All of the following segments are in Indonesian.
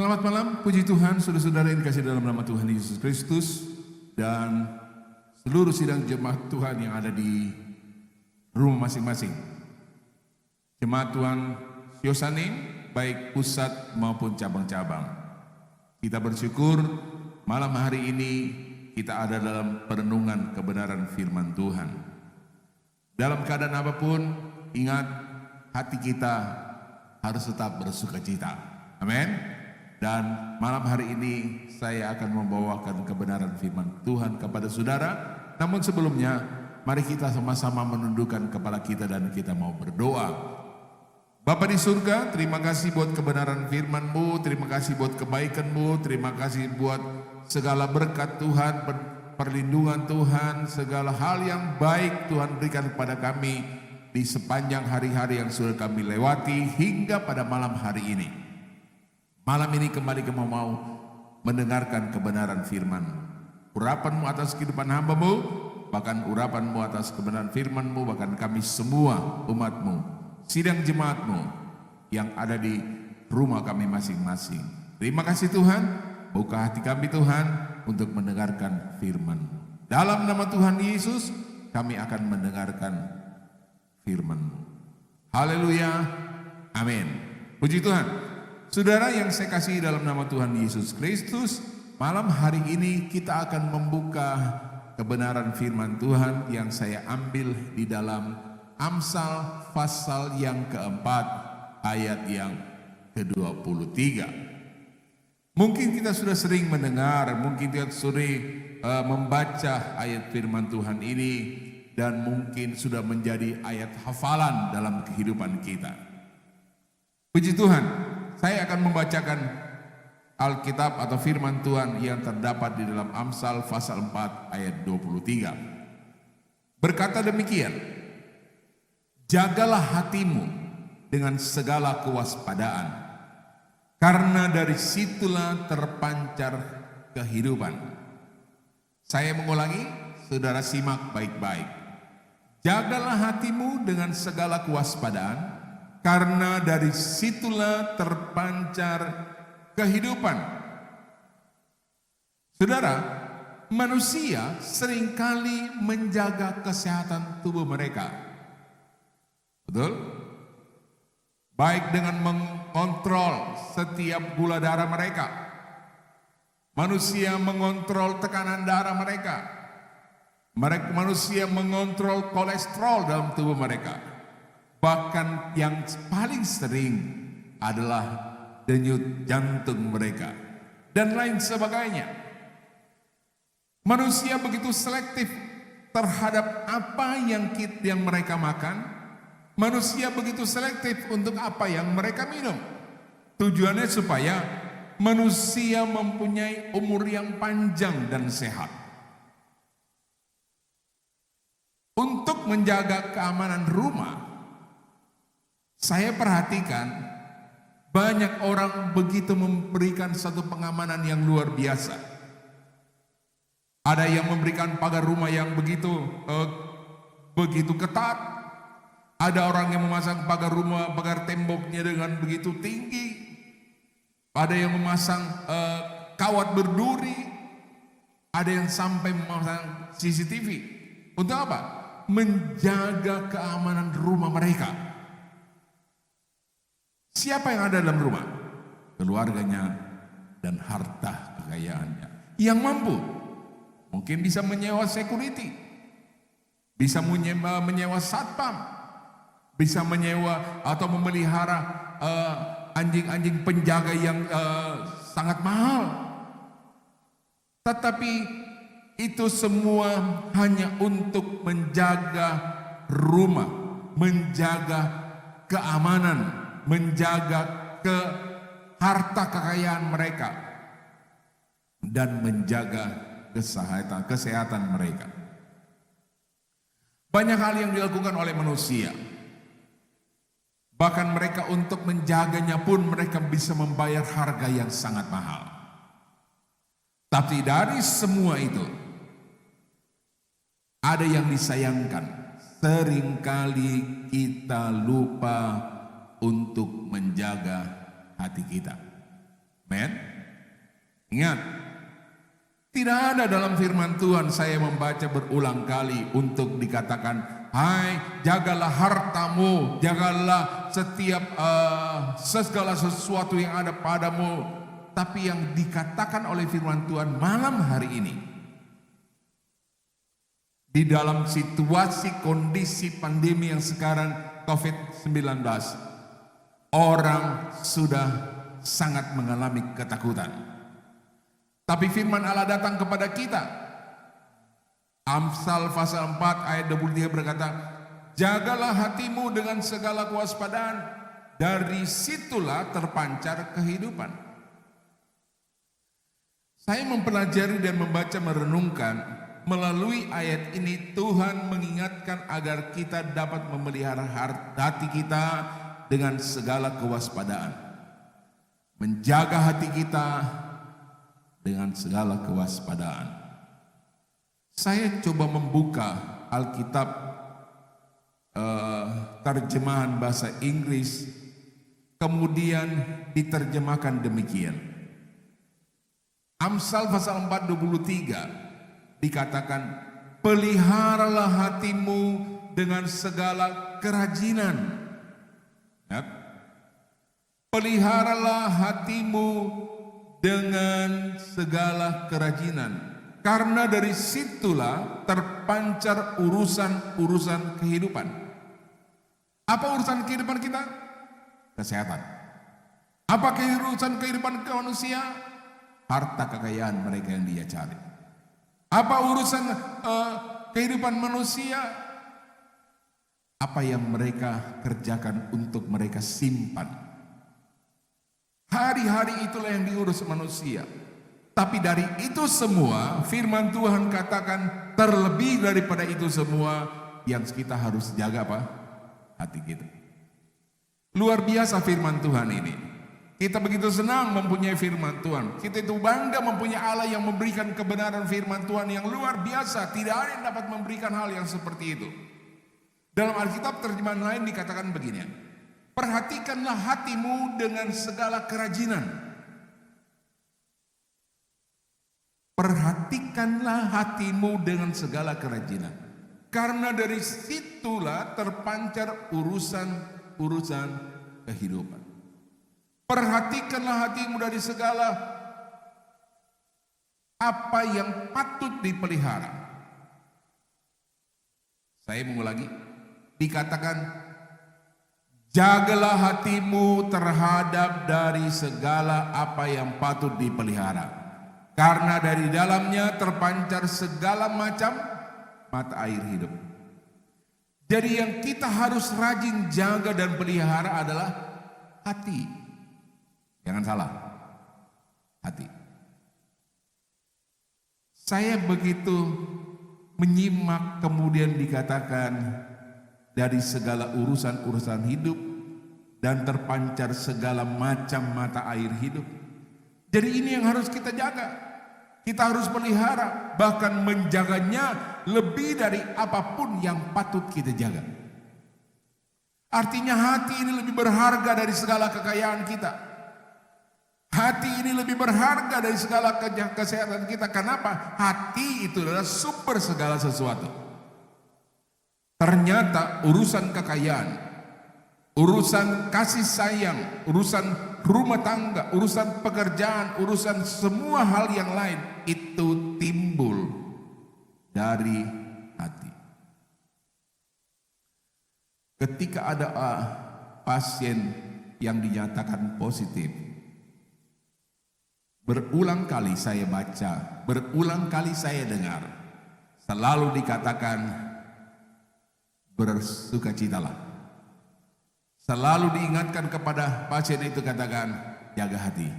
Selamat malam, puji Tuhan, saudara-saudara yang dikasihi dalam nama Tuhan Yesus Kristus dan seluruh sidang jemaat Tuhan yang ada di rumah masing-masing. Jemaat Tuhan Siosane, baik pusat maupun cabang-cabang. Kita bersyukur malam hari ini kita ada dalam perenungan kebenaran firman Tuhan. Dalam keadaan apapun, ingat hati kita harus tetap bersukacita. Amin. Dan malam hari ini saya akan membawakan kebenaran firman Tuhan kepada saudara. Namun sebelumnya, mari kita sama-sama menundukkan kepala kita dan kita mau berdoa. Bapa di surga, terima kasih buat kebenaran firman-Mu, terima kasih buat kebaikan-Mu, terima kasih buat segala berkat Tuhan, perlindungan Tuhan, segala hal yang baik Tuhan berikan kepada kami di sepanjang hari-hari yang sudah kami lewati hingga pada malam hari ini. Malam ini kembali kami mau mendengarkan kebenaran firman. Urapan-Mu atas kehidupan hamba-Mu, bahkan urapan-Mu atas kebenaran firman-Mu, bahkan kami semua umat-Mu, sidang jemaat-Mu yang ada di rumah kami masing-masing. Terima kasih Tuhan, buka hati kami Tuhan untuk mendengarkan firman-Mu. Dalam nama Tuhan Yesus, kami akan mendengarkan firman-Mu. Haleluya, amin. Puji Tuhan. Saudara yang saya kasih dalam nama Tuhan Yesus Kristus, malam hari ini kita akan membuka kebenaran firman Tuhan yang saya ambil di dalam Amsal pasal yang keempat ayat yang ke-23. Mungkin kita sudah sering mendengar, mungkin kita sering membaca ayat firman Tuhan ini dan mungkin sudah menjadi ayat hafalan dalam kehidupan kita. Puji Tuhan. Saya akan membacakan Alkitab atau firman Tuhan yang terdapat di dalam Amsal pasal 4 ayat 23. Berkata demikian, jagalah hatimu dengan segala kewaspadaan, karena dari situlah terpancar kehidupan. Saya mengulangi, saudara simak baik-baik. Jagalah hatimu dengan segala kewaspadaan, karena dari situlah terpancar kehidupan. Saudara, manusia seringkali menjaga kesehatan tubuh mereka. Betul? Baik dengan mengontrol setiap gula darah mereka. Manusia mengontrol tekanan darah mereka. Manusia mengontrol kolesterol dalam tubuh mereka. Bahkan yang paling sering adalah denyut jantung mereka dan lain sebagainya. Manusia begitu selektif terhadap apa yang mereka makan. Manusia begitu selektif untuk apa yang mereka minum. Tujuannya supaya manusia mempunyai umur yang panjang dan sehat. Untuk menjaga keamanan rumah, saya perhatikan banyak orang begitu memberikan satu pengamanan yang luar biasa. Ada yang memberikan pagar rumah yang begitu ketat. Ada orang yang memasang pagar rumah, pagar temboknya dengan begitu tinggi. Ada yang memasang kawat berduri. Ada yang sampai memasang CCTV. Untuk apa? Menjaga keamanan rumah mereka. Siapa yang ada dalam rumah? Keluarganya dan harta kekayaannya. Yang mampu, mungkin bisa menyewa security, bisa menyewa satpam, bisa menyewa atau memelihara anjing-anjing penjaga yang sangat mahal. Tetapi itu semua hanya untuk menjaga rumah, menjaga keamanan, menjaga harta kekayaan mereka dan menjaga kesehatan mereka. Banyak hal yang dilakukan oleh manusia. Bahkan mereka untuk menjaganya pun mereka bisa membayar harga yang sangat mahal. Tapi dari semua itu ada yang disayangkan. Seringkali kita lupa untuk menjaga hati kita. Amen. Ingat, tidak ada dalam firman Tuhan saya membaca berulang kali untuk dikatakan, hai, jagalah hartamu, jagalah setiap segala sesuatu yang ada padamu. Tapi yang dikatakan oleh firman Tuhan malam hari ini, di dalam situasi kondisi pandemi yang sekarang COVID-19, orang sudah sangat mengalami ketakutan. Tapi firman Allah datang kepada kita. Amsal pasal 4 ayat 23 berkata, jagalah hatimu dengan segala kewaspadaan, dari situlah terpancar kehidupan. Saya mempelajari dan membaca merenungkan, melalui ayat ini Tuhan mengingatkan agar kita dapat memelihara hati kita dengan segala kewaspadaan. Menjaga hati kita dengan segala kewaspadaan. Saya coba membuka Alkitab terjemahan bahasa Inggris, kemudian diterjemahkan demikian. Amsal pasal 4:23 dikatakan, peliharalah hatimu dengan segala kerajinan. Ya. Peliharalah hatimu dengan segala kerajinan, karena dari situlah terpancar urusan-urusan kehidupan. Apa urusan kehidupan kita? Kesehatan. Apa urusan kehidupan manusia? Harta kekayaan mereka yang dia cari. Apa urusan kehidupan manusia? Apa yang mereka kerjakan untuk mereka simpan. Hari-hari itulah yang diurus manusia. Tapi dari itu semua, firman Tuhan katakan, terlebih daripada itu semua, yang kita harus jaga apa? Hati kita. Luar biasa firman Tuhan ini. Kita begitu senang mempunyai firman Tuhan. Kita itu bangga mempunyai Allah yang memberikan kebenaran firman Tuhan yang luar biasa. Tidak ada yang dapat memberikan hal yang seperti itu. Dalam Alkitab terjemahan lain dikatakan begini, perhatikanlah hatimu dengan segala kerajinan. Perhatikanlah hatimu dengan segala kerajinan. Karena dari situlah terpancar urusan-urusan kehidupan. Perhatikanlah hatimu dari segala apa yang patut dipelihara. Saya mengulangi, dikatakan, jagalah hatimu terhadap dari segala apa yang patut dipelihara. Karena dari dalamnya terpancar segala macam mata air hidup. Jadi yang kita harus rajin jaga dan pelihara adalah hati. Jangan salah, hati. Saya begitu menyimak kemudian dikatakan dari segala urusan-urusan hidup dan terpancar segala macam mata air hidup. Jadi ini yang harus kita jaga. Kita harus pelihara, bahkan menjaganya lebih dari apapun yang patut kita jaga. Artinya hati ini lebih berharga dari segala kekayaan kita. Hati ini lebih berharga dari segala kesehatan kita. Kenapa? Hati itu adalah sumber segala sesuatu. Ternyata urusan kekayaan, urusan kasih sayang, urusan rumah tangga, urusan pekerjaan, urusan semua hal yang lain itu timbul dari hati. Ketika ada pasien yang dinyatakan positif, berulang kali saya baca, berulang kali saya dengar, selalu dikatakan bersukacitalah. Selalu diingatkan kepada pasien itu, katakan, jaga hati.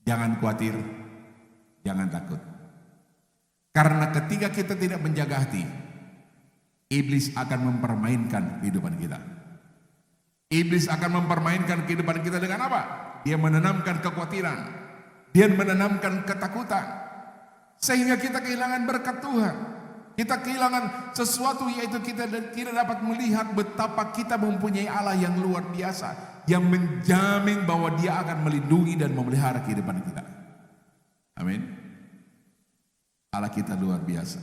Jangan khawatir, jangan takut. Karena ketika kita tidak menjaga hati, iblis akan mempermainkan kehidupan kita. Iblis akan mempermainkan kehidupan kita dengan apa? Dia menanamkan kekhawatiran, dia menanamkan ketakutan, sehingga kita kehilangan berkat Tuhan. Kita kehilangan sesuatu, yaitu kita tidak dapat melihat betapa kita mempunyai Allah yang luar biasa, yang menjamin bahwa Dia akan melindungi dan memelihara kehidupan kita. Amin. Allah kita luar biasa.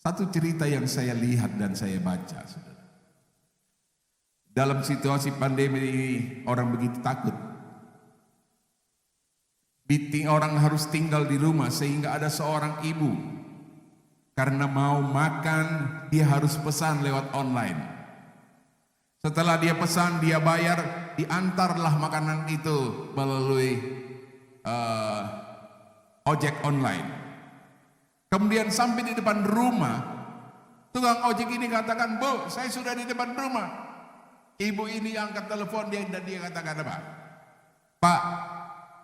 Satu cerita yang saya lihat dan saya baca, saudara. Dalam situasi pandemi ini, orang begitu takut. Orang harus tinggal di rumah, sehingga ada seorang ibu, karena mau makan, dia harus pesan lewat online. Setelah dia pesan, dia bayar, diantarlah makanan itu melalui ojek online. Kemudian sampai di depan rumah, tukang ojek ini katakan, "Bu, saya sudah di depan rumah." Ibu ini angkat telepon dan dia katakan apa? "Pak,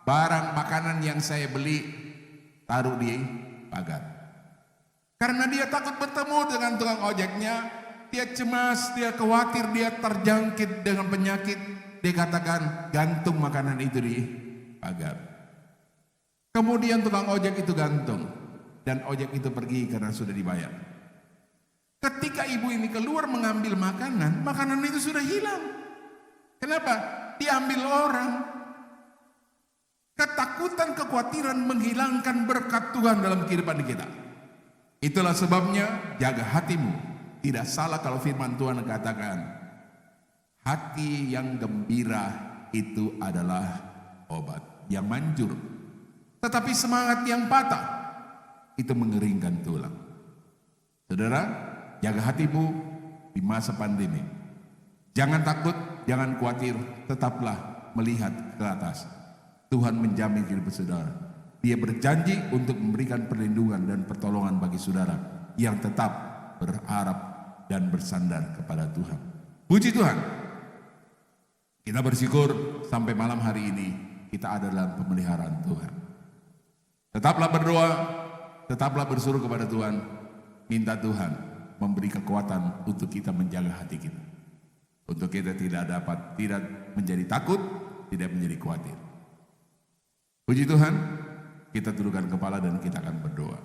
barang makanan yang saya beli taruh di pagar." Karena dia takut bertemu dengan tukang ojeknya, dia cemas, dia khawatir, dia terjangkit dengan penyakit. Dia katakan, "Gantung makanan itu di pagar." Kemudian tukang ojek itu gantung, dan ojek itu pergi karena sudah dibayar. Ketika ibu ini keluar mengambil makanan, makanan itu sudah hilang. Kenapa? Diambil orang. Ketakutan, kekhawatiran menghilangkan berkat Tuhan dalam kehidupan kita. Itulah sebabnya jaga hatimu. Tidak salah kalau firman Tuhan katakan, hati yang gembira itu adalah obat yang manjur. Tetapi semangat yang patah itu mengeringkan tulang. Saudara, jaga hatimu di masa pandemi. Jangan takut, jangan khawatir, tetaplah melihat ke atas. Tuhan menjamin hidup saudara. Dia berjanji untuk memberikan perlindungan dan pertolongan bagi saudara yang tetap berharap dan bersandar kepada Tuhan. Puji Tuhan. Kita bersyukur sampai malam hari ini kita ada dalam pemeliharaan Tuhan. Tetaplah berdoa, tetaplah bersuruh kepada Tuhan, minta Tuhan memberi kekuatan untuk kita menjaga hati kita. Untuk kita tidak menjadi takut, tidak menjadi khawatir. Puji Tuhan, kita tundukkan kepala dan kita akan berdoa.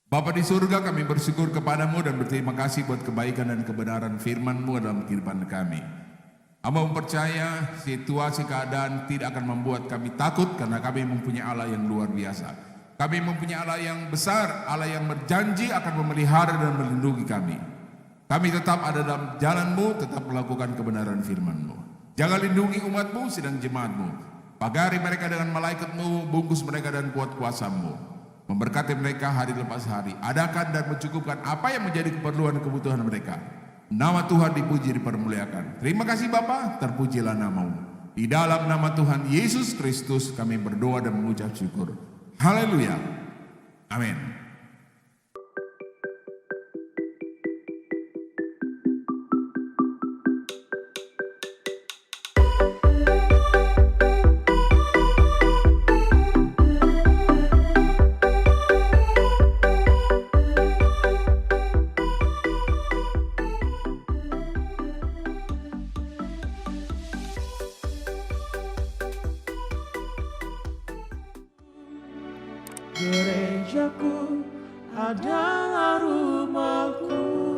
Bapa di surga, kami bersyukur kepadamu dan berterima kasih buat kebaikan dan kebenaran firman-Mu dalam kehidupan kami. Hamba mempercaya situasi keadaan tidak akan membuat kami takut karena kami mempunyai Allah yang luar biasa. Kami mempunyai Allah yang besar, Allah yang berjanji akan memelihara dan melindungi kami. Kami tetap ada dalam jalan-Mu, tetap melakukan kebenaran firman-Mu. Jangan lindungi umat-Mu, sedang jemaat-Mu. Pagari mereka dengan malaikat-Mu, bungkus mereka dan kuat kuasa-Mu. Memberkati mereka hari lepas hari. Adakan dan mencukupkan apa yang menjadi keperluan dan kebutuhan mereka. Nama Tuhan dipuji, dipermuliakan. Terima kasih Bapa, terpujilah nama-Mu. Di dalam nama Tuhan Yesus Kristus kami berdoa dan mengucap syukur. Haleluya. Amin. Gerejaku adalah rumahku.